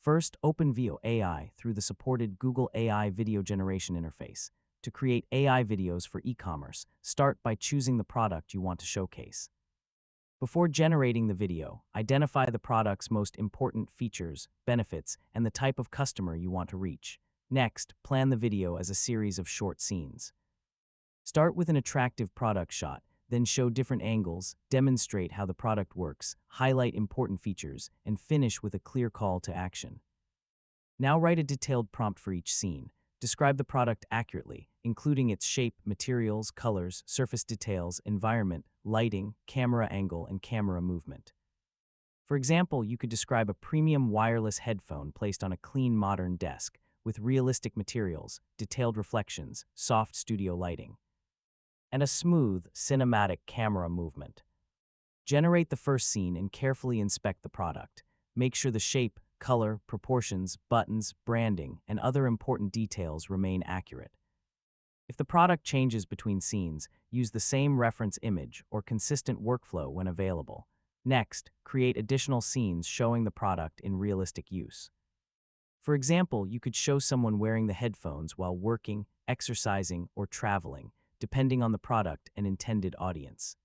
First, open Veo AI through the supported Google AI video generation interface. To create AI videos for e-commerce, start by choosing the product you want to showcase. Before generating the video, identify the product's most important features, benefits, and the type of customer you want to reach. Next, plan the video as a series of short scenes. Start with an attractive product shot, then show different angles, demonstrate how the product works, highlight important features, and finish with a clear call to action. Now write a detailed prompt for each scene. Describe the product accurately, including its shape, materials, colors, surface details, environment, lighting, camera angle, and camera movement. For example, you could describe a premium wireless headphone placed on a clean modern desk, with realistic materials, detailed reflections, soft studio lighting, and a smooth, cinematic camera movement. Generate the first scene and carefully inspect the product. Make sure the shape, color, proportions, buttons, branding, and other important details remain accurate. If the product changes between scenes, use the same reference image or consistent workflow when available. Next, create additional scenes showing the product in realistic use. For example, you could show someone wearing the headphones while working, exercising, or traveling, depending on the product and intended audience.